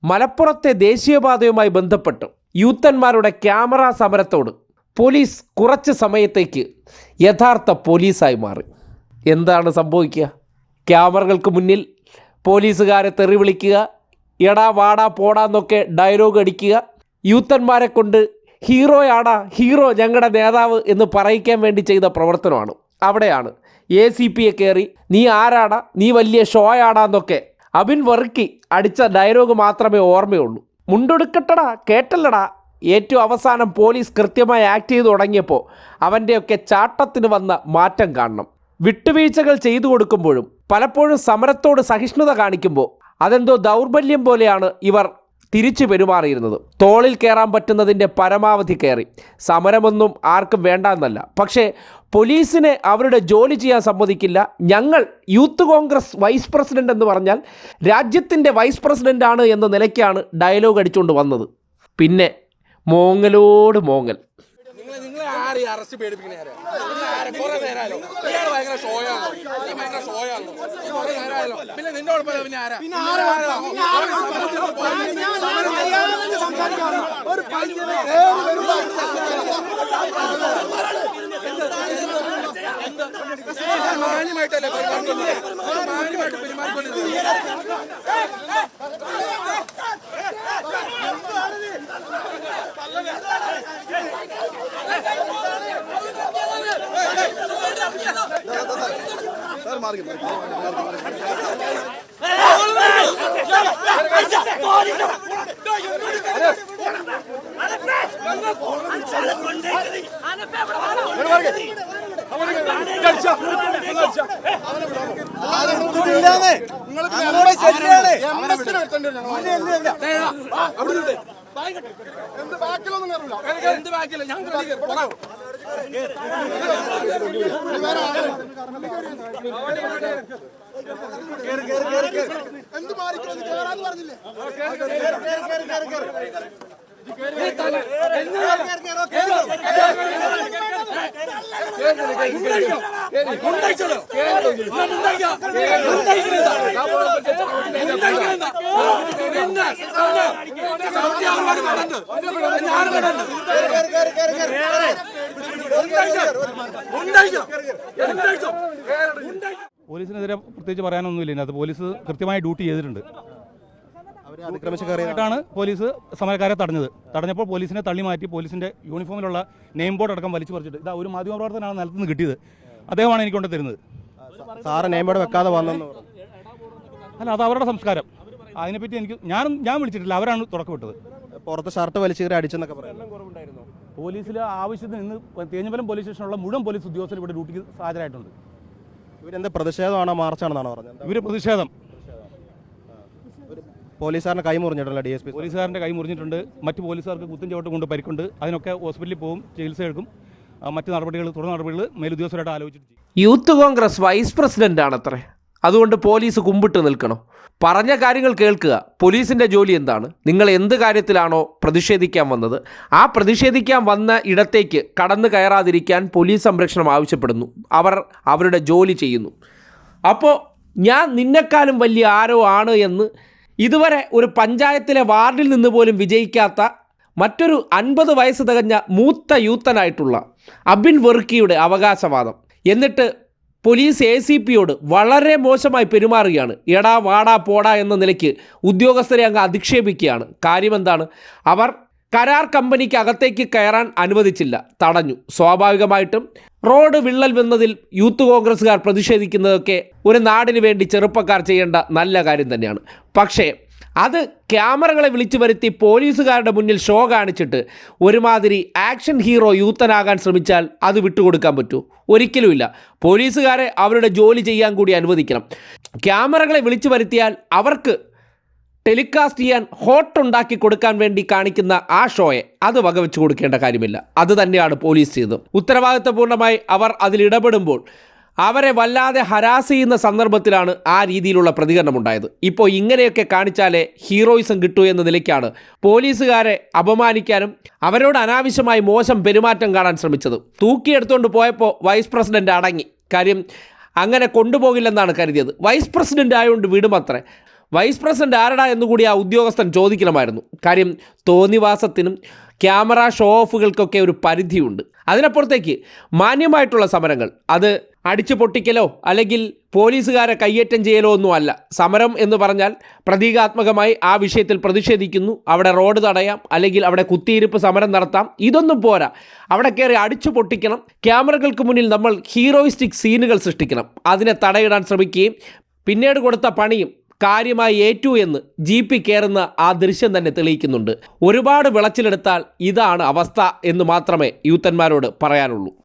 മലപ്പുറത്തെ ദേശീയപാതയുമായി ബന്ധപ്പെട്ട് യൂത്തന്മാരുടെ camera സമരത്തോട് police കുറച്ച് സമയത്തേക്ക് യഥാർത്ഥ പോലീസായി മാറി. എന്താണ് സംഭവിക്കുക? ക്യാമറകൾക്ക് മുന്നിൽ പോലീസുകാരെ തെറി വിളിക്കുക, എടാ വാടാ പോടാന്നൊക്കെ ഡയലോഗ് അടിക്കുക, യൂത്തന്മാരെ കൊണ്ട് ഹീറോയാടാ, ഹീറോ ഞങ്ങളുടെ നേതാവ് എന്ന് പറയിക്കാൻ വേണ്ടി ചെയ്ത പ്രവർത്തനമാണ്. അവിടെയാണ് ACPയെ കയറി നീ ആരാടാ, നീ വലിയ ഷോയാടാന്നൊക്കെ അബിൻ വർക്കി അടിച്ച ഡയലോഗ് മാത്രമേ ഓർമ്മയുള്ളൂ. മുണ്ടൊടുക്കട്ടടാ, കേട്ടല്ലടാ. ഏറ്റവും അവസാനം പോലീസ് കൃത്യമായി ആക്ട് ചെയ്ത് തുടങ്ങിയപ്പോൾ അവൻ്റെയൊക്കെ ചാട്ടത്തിന് വന്ന മാറ്റം കാണണം. വിട്ടുവീഴ്ചകൾ ചെയ്തു കൊടുക്കുമ്പോഴും പലപ്പോഴും സമരത്തോട് സഹിഷ്ണുത കാണിക്കുമ്പോൾ അതെന്തോ ദൗർബല്യം പോലെയാണ് ഇവർ തിരിച്ചു പെരുമാറിയിരുന്നത്. തോളിൽ കയറാൻ പറ്റുന്നതിൻ്റെ പരമാവധി കയറി. സമരമൊന്നും ആർക്കും വേണ്ടെന്നല്ല, പക്ഷേ പോലീസിനെ അവരുടെ ജോലി ചെയ്യാൻ സമ്മതിക്കില്ല. ഞങ്ങൾ യൂത്ത് കോൺഗ്രസ് വൈസ് പ്രസിഡന്റ് എന്ന് പറഞ്ഞാൽ രാജ്യത്തിൻ്റെ വൈസ് പ്രസിഡൻ്റാണ് എന്ന നിലയ്ക്കാണ് ഡയലോഗ് അടിച്ചുകൊണ്ട് വന്നത്. പിന്നെ മോങ്ങലോട് മോങ്ങൽ. പോലീസിനെതിരെ പ്രത്യേകിച്ച് പറയാനൊന്നുമില്ല. ഇതിനകത്ത് പോലീസ് കൃത്യമായി ഡ്യൂട്ടി ചെയ്തിട്ടുണ്ട്. ാണ് പോലീസ് സമരക്കാരെ തടഞ്ഞപ്പോൾ പോലീസിനെ തള്ളി മാറ്റി പോലീസിന്റെ യൂണിഫോമിലുള്ള നെയിം ബോർഡ് അടക്കം വലിച്ചു പറിച്ചിട്ട് ഇതാ ഒരു മാധ്യമപ്രവർത്തനാണ് നിലത്തുനിന്ന് കിട്ടിയത്. അദ്ദേഹമാണ് എനിക്ക് കൊണ്ട് തരുന്നത്. സാറ് നെയിം ബോർഡ് വെക്കാതെ വന്നെന്ന് അല്ല, അത് അവരുടെ സംസ്കാരം. അതിനെപ്പറ്റി എനിക്ക് ഞാൻ വിളിച്ചിട്ടില്ല, അവരാണ് തുടക്കമിട്ടത്. പുറത്ത് ഷർട്ട് വലിച്ചു കയറി അടിച്ചെന്നൊക്കെ പറയാം. പോലീസിൽ ആവശ്യത്തിന് ഇന്ന് തേഞ്ഞിമലം പോലീസ് സ്റ്റേഷനിലുള്ള മുഴുവൻ പോലീസ് ഉദ്യോഗസ്ഥർ ഇവിടെ ഡ്യൂട്ടിക്ക് ഹാജരായിട്ടുണ്ട്. ഇവരെന്ത് പ്രതിഷേധമാണോ മാർച്ചാണെന്നാണ് പറഞ്ഞത്? ഇവര് പ്രതിഷേധം. പോലീസുകാരൻ്റെ കൈ മുറിഞ്ഞിട്ടുണ്ടല്ലോ DSP. പോലീസുകാരൻ്റെ കൈ മുറിഞ്ഞിട്ടുണ്ട്. മറ്റ് പോലീസുകാർക്ക് കുത്തും ചവിട്ട് കൊണ്ട് പരിക്കുണ്ട്. അതിനൊക്കെ ഹോസ്പിറ്റലിൽ പോകും, ചികിത്സ എടുക്കും. മറ്റ് നടപടികൾ, തുടർ നടപടികൾ മേലുദ്യോഗസ്ഥരായിട്ട് ആലോചിച്ചിട്ട്. യൂത്ത് കോൺഗ്രസ് വൈസ് പ്രസിഡന്റ് ആണത്രേ, അതുകൊണ്ട് പോലീസ് കുമ്പിട്ട് നിൽക്കണം. പറഞ്ഞ കാര്യങ്ങൾ കേൾക്കുക. പോലീസിൻ്റെ ജോലി എന്താണ്? നിങ്ങൾ എന്ത് കാര്യത്തിലാണോ പ്രതിഷേധിക്കാൻ വന്നത്, ആ പ്രതിഷേധിക്കാൻ വന്ന ഇടത്തേക്ക് കടന്നു കയറാതിരിക്കാൻ പോലീസ് സംരക്ഷണം ആവശ്യപ്പെടുന്നു. അവർ അവരുടെ ജോലി ചെയ്യുന്നു. അപ്പോൾ ഞാൻ നിന്നെക്കാളും വലിയ ആരോ ആണ് എന്ന് ഇതുവരെ ഒരു പഞ്ചായത്തിലെ വാർഡിൽ നിന്ന് പോലും വിജയിക്കാത്ത മറ്റൊരു 50 വയസ്സ് തികഞ്ഞ മൂത്ത യൂത്തനായിട്ടുള്ള അബിൻ വർക്കിയുടെ അവകാശവാദം. എന്നിട്ട് പോലീസ് ACPയോട് വളരെ മോശമായി പെരുമാറുകയാണ്. എടാ വാടാ പോടാ എന്ന നിലയ്ക്ക് ഉദ്യോഗസ്ഥരെ അങ്ങ് അധിക്ഷേപിക്കുകയാണ്. കാര്യമെന്താണ്? അവർ കരാർ കമ്പനിക്ക് അകത്തേക്ക് കയറാൻ അനുവദിച്ചില്ല, തടഞ്ഞു. സ്വാഭാവികമായിട്ടും റോഡ് വിള്ളൽ വന്നതിൽ യൂത്ത് കോൺഗ്രസ്സുകാർ പ്രതിഷേധിക്കുന്നതൊക്കെ ഒരു നാടിന് വേണ്ടി ചെറുപ്പക്കാർ ചെയ്യേണ്ട നല്ല കാര്യം തന്നെയാണ്. പക്ഷേ അത് ക്യാമറകളെ വിളിച്ചു വരുത്തി പോലീസുകാരുടെ മുന്നിൽ ഷോ കാണിച്ചിട്ട് ഒരുമാതിരി ആക്ഷൻ ഹീറോ യൂത്തനാകാൻ ശ്രമിച്ചാൽ അത് വിട്ടുകൊടുക്കാൻ പറ്റുമോ? ഒരിക്കലുമില്ല. പോലീസുകാരെ അവരുടെ ജോലി ചെയ്യാൻ കൂടി അനുവദിക്കണം. ക്യാമറകളെ വിളിച്ചു വരുത്തിയാൽ അവർക്ക് ടെലികാസ്റ്റ് ചെയ്യാൻ ഹോട്ട് ഉണ്ടാക്കി കൊടുക്കാൻ വേണ്ടി കാണിക്കുന്ന ആ ഷോയെ അത് വകവെച്ച് കൊടുക്കേണ്ട കാര്യമില്ല. അത് തന്നെയാണ് പോലീസ് ചെയ്തത്. ഉത്തരവാദിത്തപൂർണ്ണമായി അവർ അതിലിടപെടുമ്പോൾ അവരെ വല്ലാതെ ഹരാസ് ചെയ്യുന്ന സന്ദർഭത്തിലാണ് ആ രീതിയിലുള്ള പ്രതികരണം ഉണ്ടായത്. ഇപ്പോൾ ഇങ്ങനെയൊക്കെ കാണിച്ചാലേ ഹീറോയിസം കിട്ടൂ എന്ന നിലയ്ക്കാണ് പോലീസുകാരെ അപമാനിക്കാനും അവരോട് അനാവശ്യമായി മോശം പെരുമാറ്റം കാണാൻ ശ്രമിച്ചത്. തൂക്കിയെടുത്തുകൊണ്ട് പോയപ്പോൾ വൈസ് പ്രസിഡന്റ് അടങ്ങി. കാര്യം അങ്ങനെ കൊണ്ടുപോകില്ലെന്നാണ് കരുതിയത്. വൈസ് പ്രസിഡന്റ് ആയതുകൊണ്ട് വിടുമത്രേ. വൈസ് പ്രസിഡന്റ് ആരടാ എന്നുകൂടി ആ ഉദ്യോഗസ്ഥൻ ചോദിക്കണമായിരുന്നു. കാര്യം തോന്നിവാസത്തിനും ക്യാമറ ഷോ ഓഫുകൾക്കൊക്കെ ഒരു പരിധിയുണ്ട്. അതിനപ്പുറത്തേക്ക് മാന്യമായിട്ടുള്ള സമരങ്ങൾ, അത് അടിച്ചു പൊട്ടിക്കലോ അല്ലെങ്കിൽ പോലീസുകാരെ കയ്യേറ്റം ചെയ്യലോ ഒന്നും അല്ല. സമരം എന്ന് പറഞ്ഞാൽ പ്രതീകാത്മകമായി ആ വിഷയത്തിൽ പ്രതിഷേധിക്കുന്നു, അവിടെ റോഡ് തടയാം, അല്ലെങ്കിൽ അവിടെ കുത്തിയിരിപ്പ് സമരം നടത്താം. ഇതൊന്നും പോരാ, അവിടെ കയറി അടിച്ചു പൊട്ടിക്കണം. ക്യാമറകൾക്ക് മുന്നിൽ നമ്മൾ ഹീറോയിസ്റ്റിക് സീനുകൾ സൃഷ്ടിക്കണം. അതിനെ തടയിടാൻ ശ്രമിക്കുകയും പിന്നീട് കൊടുത്ത പണിയും കാര്യമായി ഏറ്റു എന്ന് ജീപ്പിൽ കയറുന്ന ആ ദൃശ്യം തന്നെ തെളിയിക്കുന്നുണ്ട്. ഒരുപാട് വിളച്ചിലെടുത്താൽ ഇതാണ് അവസ്ഥ എന്ന് മാത്രമേ യൂത്തന്മാരോട് പറയാനുള്ളൂ.